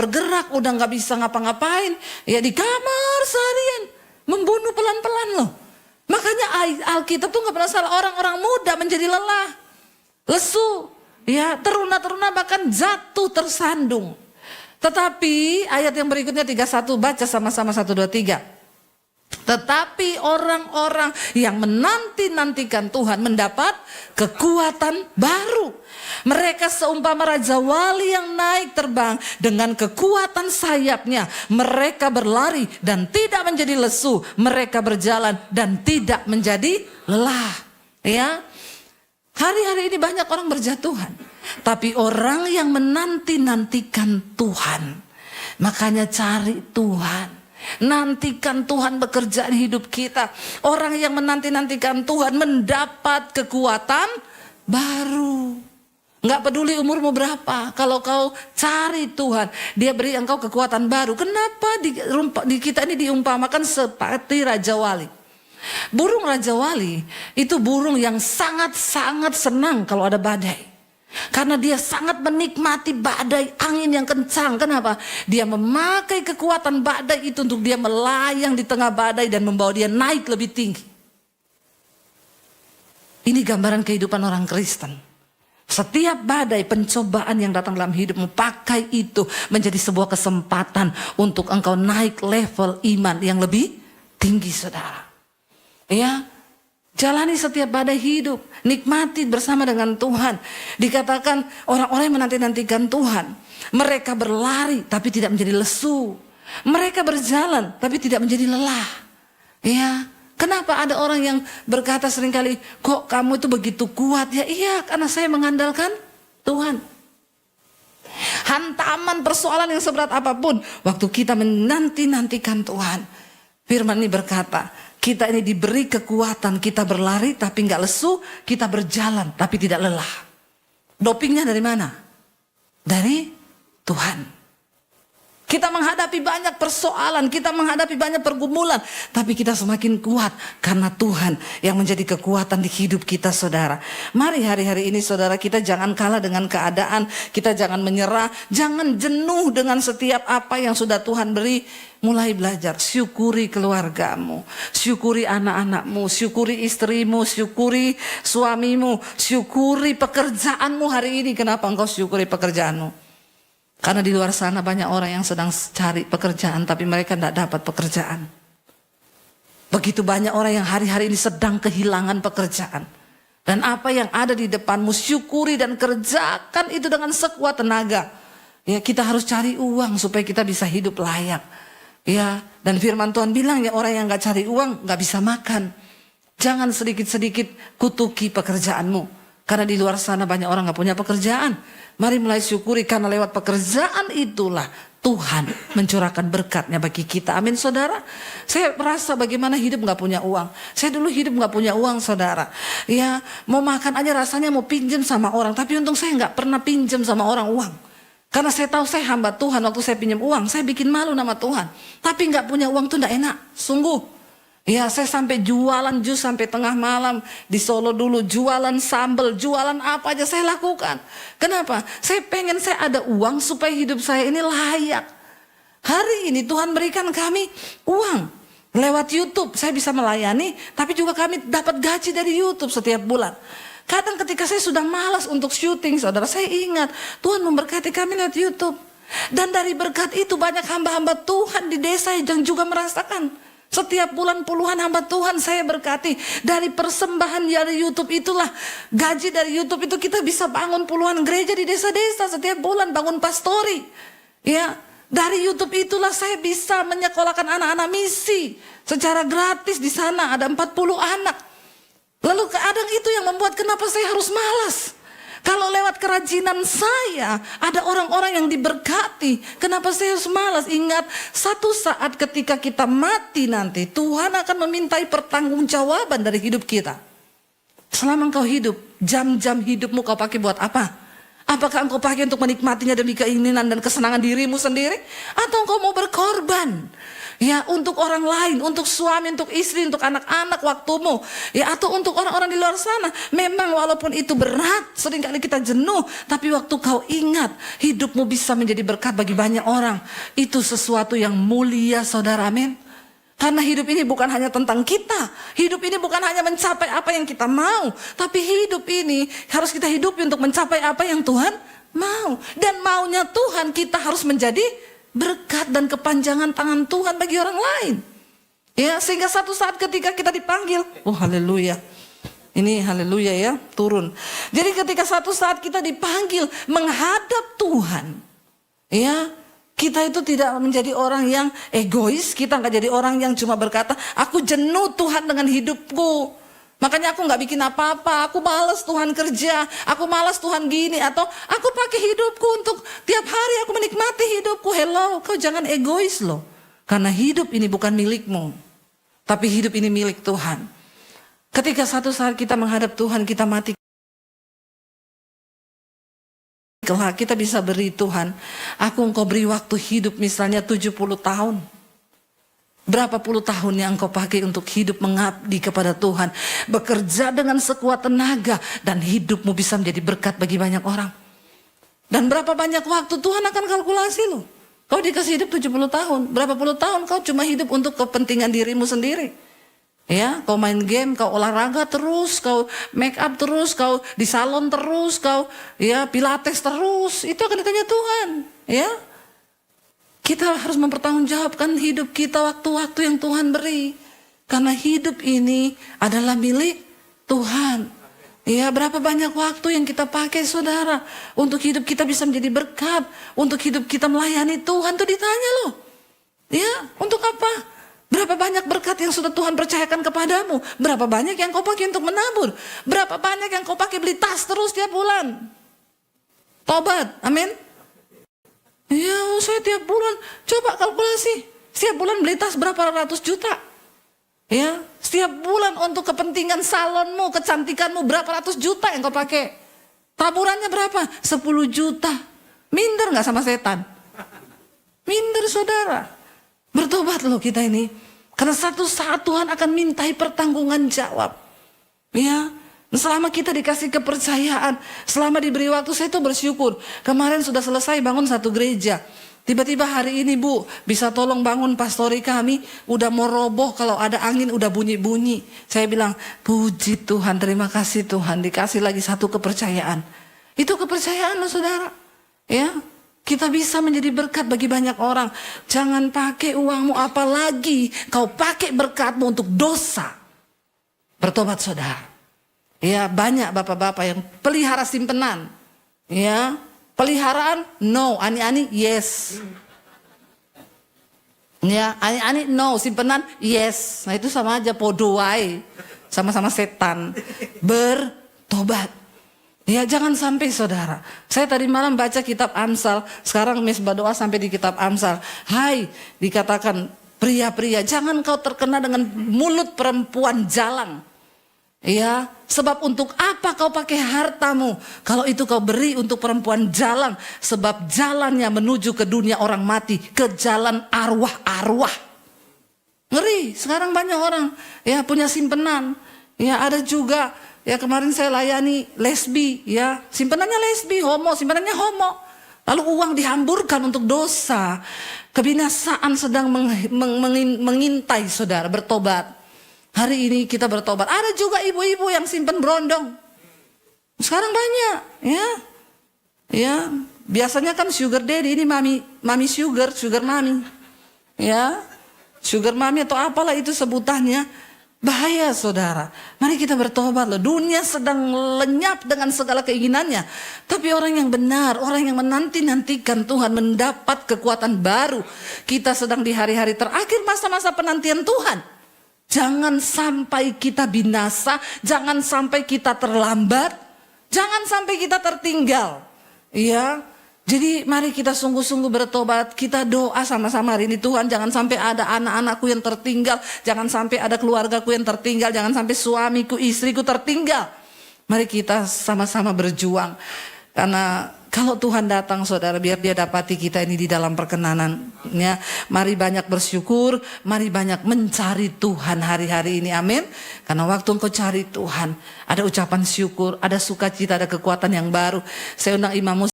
bergerak, udah nggak bisa ngapa-ngapain, ya di kamar seharian, membunuh pelan-pelan loh. Makanya Alkitab tuh nggak pernah salah, orang-orang muda menjadi lelah, lesu, ya teruna-teruna bahkan jatuh tersandung. Tetapi ayat yang berikutnya 31, baca sama-sama 1, 2, 3. Tetapi orang-orang yang menanti-nantikan Tuhan mendapat kekuatan baru. Mereka seumpama raja wali yang naik terbang dengan kekuatan sayapnya. Mereka berlari dan tidak menjadi lesu. Mereka berjalan dan tidak menjadi lelah. Ya, hari-hari ini banyak orang berjatuhan. Tapi orang yang menanti-nantikan Tuhan, makanya cari Tuhan. Nantikan Tuhan bekerja di hidup kita. Orang yang menanti-nantikan Tuhan mendapat kekuatan baru. Nggak peduli umurmu berapa, kalau kau cari Tuhan, Dia beri engkau kekuatan baru. Kenapa di kita ini diumpamakan seperti Raja Wali? Burung Raja Wali itu burung yang sangat-sangat senang kalau ada badai. Karena dia sangat menikmati badai, angin yang kencang. Kenapa? Dia memakai kekuatan badai itu untuk dia melayang di tengah badai dan membawa dia naik lebih tinggi. Ini gambaran kehidupan orang Kristen. Setiap badai, pencobaan yang datang dalam hidupmu, pakai itu menjadi sebuah kesempatan untuk engkau naik level iman yang lebih tinggi, saudara. Ya, jalani setiap badai hidup, nikmati bersama dengan Tuhan. Dikatakan orang-orang yang menanti-nantikan Tuhan, mereka berlari tapi tidak menjadi lesu. Mereka berjalan tapi tidak menjadi lelah. Ya, kenapa ada orang yang berkata seringkali, kok kamu itu begitu kuat? Ya iya, karena saya mengandalkan Tuhan. Hantaman persoalan yang seberat apapun, waktu kita menanti-nantikan Tuhan, firman ini berkata, kita ini diberi kekuatan, kita berlari tapi nggak lesu, kita berjalan tapi tidak lelah. Dopingnya dari mana? Dari Tuhan. Kita menghadapi banyak persoalan, kita menghadapi banyak pergumulan, tapi kita semakin kuat karena Tuhan yang menjadi kekuatan di hidup kita, saudara. Mari hari-hari ini, saudara, kita jangan kalah dengan keadaan, kita jangan menyerah, jangan jenuh dengan setiap apa yang sudah Tuhan beri. Mulai belajar, syukuri keluargamu, syukuri anak-anakmu, syukuri istrimu, syukuri suamimu, syukuri pekerjaanmu hari ini. Kenapa engkau syukuri pekerjaanmu? Karena di luar sana banyak orang yang sedang cari pekerjaan tapi mereka tidak dapat pekerjaan. Begitu banyak orang yang hari-hari ini sedang kehilangan pekerjaan. Dan apa yang ada di depanmu, syukuri dan kerjakan itu dengan sekuat tenaga. Ya, kita harus cari uang supaya kita bisa hidup layak. Ya, dan firman Tuhan bilang ya, orang yang gak cari uang gak bisa makan. Jangan sedikit-sedikit kutuki pekerjaanmu. Karena di luar sana banyak orang gak punya pekerjaan. Mari mulai syukuri karena lewat pekerjaan itulah Tuhan mencurahkan berkatnya bagi kita. Amin, saudara. Saya merasa bagaimana hidup gak punya uang. Saya dulu hidup gak punya uang, saudara. Ya, mau makan aja rasanya mau pinjam sama orang. Tapi untung saya gak pernah pinjam sama orang uang. Karena saya tahu saya hamba Tuhan, waktu saya pinjam uang, saya bikin malu nama Tuhan. Tapi gak punya uang tuh gak enak, sungguh. Ya, saya sampai jualan jus sampai tengah malam di Solo dulu, jualan sambal, jualan apa aja saya lakukan. Kenapa? Saya pengen saya ada uang supaya hidup saya ini layak. Hari ini Tuhan berikan kami uang. Lewat YouTube saya bisa melayani, tapi juga kami dapat gaji dari YouTube setiap bulan. Kadang ketika saya sudah malas untuk syuting, saudara, saya ingat Tuhan memberkati kami lewat YouTube. Dan dari berkat itu banyak hamba-hamba Tuhan di desa yang juga merasakan. Setiap bulan puluhan hamba Tuhan saya berkati. Dari persembahan dari YouTube itulah, gaji dari YouTube itu kita bisa bangun puluhan gereja di desa-desa setiap bulan, bangun pastori. Ya, dari YouTube itulah saya bisa menyekolahkan anak-anak misi secara gratis di sana, ada 40 anak. Lalu kadang itu yang membuat kenapa saya harus malas. Kalau lewat kerajinan saya ada orang-orang yang diberkati, kenapa saya harus malas? Ingat, satu saat ketika kita mati nanti, Tuhan akan memintai pertanggungjawaban dari hidup kita. Selama engkau hidup, jam-jam hidupmu kau pakai buat apa? Apakah engkau pakai untuk menikmatinya demi keinginan dan kesenangan dirimu sendiri? Atau engkau mau berkorban? Ya, untuk orang lain, untuk suami, untuk istri, untuk anak-anak waktumu. Ya, atau untuk orang-orang di luar sana. Memang walaupun itu berat, seringkali kita jenuh. Tapi waktu kau ingat, hidupmu bisa menjadi berkat bagi banyak orang. Itu sesuatu yang mulia, saudara, amin. Karena hidup ini bukan hanya tentang kita. Hidup ini bukan hanya mencapai apa yang kita mau. Tapi hidup ini harus kita hidupi untuk mencapai apa yang Tuhan mau. Dan maunya Tuhan kita harus menjadi berkat dan kepanjangan tangan Tuhan bagi orang lain. Ya, sehingga satu saat ketika kita dipanggil, oh haleluya. Ini haleluya ya, turun. Jadi ketika satu saat kita dipanggil menghadap Tuhan, ya, kita itu tidak menjadi orang yang egois, kita nggak jadi orang yang cuma berkata, aku jenuh Tuhan dengan hidupku. Makanya aku nggak bikin apa-apa, aku malas Tuhan kerja, aku malas Tuhan gini, atau aku pakai hidupku untuk tiap hari aku menikmati hidupku. Hello, kau jangan egois loh. Karena hidup ini bukan milikmu, tapi hidup ini milik Tuhan. Ketika satu saat kita menghadap Tuhan, kita mati. Kelak kita bisa beri Tuhan, aku engkau beri waktu hidup misalnya 70 tahun. Berapa puluh tahun yang engkau pakai untuk hidup mengabdi kepada Tuhan. Bekerja dengan sekuat tenaga dan hidupmu bisa menjadi berkat bagi banyak orang. Dan berapa banyak waktu Tuhan akan kalkulasi loh. Kau dikasih hidup 70 tahun, berapa puluh tahun kau cuma hidup untuk kepentingan dirimu sendiri. Ya, kau main game, kau olahraga terus, kau make up terus, kau di salon terus, kau ya pilates terus, itu akan ditanya Tuhan, ya. Kita harus mempertanggungjawabkan hidup kita waktu-waktu yang Tuhan beri. Karena hidup ini adalah milik Tuhan. Ya, berapa banyak waktu yang kita pakai saudara, untuk hidup kita bisa menjadi berkat, untuk hidup kita melayani Tuhan, tuh ditanya loh. Ya, untuk apa? Berapa banyak berkat yang sudah Tuhan percayakan kepadamu? Berapa banyak yang kau pakai untuk menabur? Berapa banyak yang kau pakai beli tas terus tiap bulan? Tobat, amin. Ya, saya tiap bulan, coba kalkulasi. Setiap bulan beli tas berapa ratus juta? Ya, setiap bulan untuk kepentingan salonmu, kecantikanmu, berapa ratus juta yang kau pakai? Taburannya berapa? 10 juta. Minder gak sama setan? Minder saudara. Bertobat loh kita ini. Karena satu saat Tuhan akan mintai pertanggungan jawab. Ya, selama kita dikasih kepercayaan, selama diberi waktu, saya itu bersyukur. Kemarin sudah selesai bangun satu gereja. Tiba-tiba hari ini Bu, bisa tolong bangun pastori kami. Udah mau roboh, kalau ada angin udah bunyi-bunyi. Saya bilang, puji Tuhan, terima kasih Tuhan. Dikasih lagi satu kepercayaan. Itu kepercayaan loh saudara. Ya, kita bisa menjadi berkat bagi banyak orang. Jangan pakai uangmu, apalagi kau pakai berkatmu untuk dosa. Bertobat saudara. Ya, banyak bapak-bapak yang pelihara simpenan. Ya, peliharaan no, ani-ani yes. Ya, ani-ani no, simpenan yes. Nah itu sama aja podoai, sama-sama setan. Bertobat. Ya, jangan sampai saudara. Saya tadi malam baca kitab Amsal, sekarang misbah doa sampai di kitab Amsal. Hai, dikatakan pria-pria, jangan kau terkena dengan mulut perempuan jalang. Ya, sebab untuk apa kau pakai hartamu kalau itu kau beri untuk perempuan jalang, sebab jalannya menuju ke dunia orang mati, ke jalan arwah-arwah. Ngeri, sekarang banyak orang ya punya simpenan. Ya, ada juga ya kemarin saya layani lesbi, ya simpenannya lesbi, homo, simpenannya homo. Lalu uang dihamburkan untuk dosa. Kebinasaan sedang mengintai saudara, bertobat. Hari ini kita bertobat. Ada juga ibu-ibu yang simpen berondong. Sekarang banyak, ya. Ya, biasanya kan sugar daddy, ini mami sugar mami. Ya. Sugar mami atau apalah itu sebutannya. Bahaya saudara. Mari kita bertobat loh. Dunia sedang lenyap dengan segala keinginannya. Tapi orang yang benar, orang yang menanti-nantikan Tuhan mendapat kekuatan baru. Kita sedang di hari-hari terakhir masa-masa penantian Tuhan. Jangan sampai kita binasa, jangan sampai kita terlambat, jangan sampai kita tertinggal. Ya. Jadi mari kita sungguh-sungguh bertobat, kita doa sama-sama hari ini. Tuhan, jangan sampai ada anak-anakku yang tertinggal, jangan sampai ada keluargaku yang tertinggal, jangan sampai suamiku, istriku tertinggal. Mari kita sama-sama berjuang. Karena Kalau Tuhan datang saudara, biar dia dapati kita ini di dalam perkenanannya. Mari banyak bersyukur, mari banyak mencari Tuhan hari-hari ini, amin. Karena waktu engkau cari Tuhan, ada ucapan syukur, ada sukacita, ada kekuatan yang baru. Saya undang Imam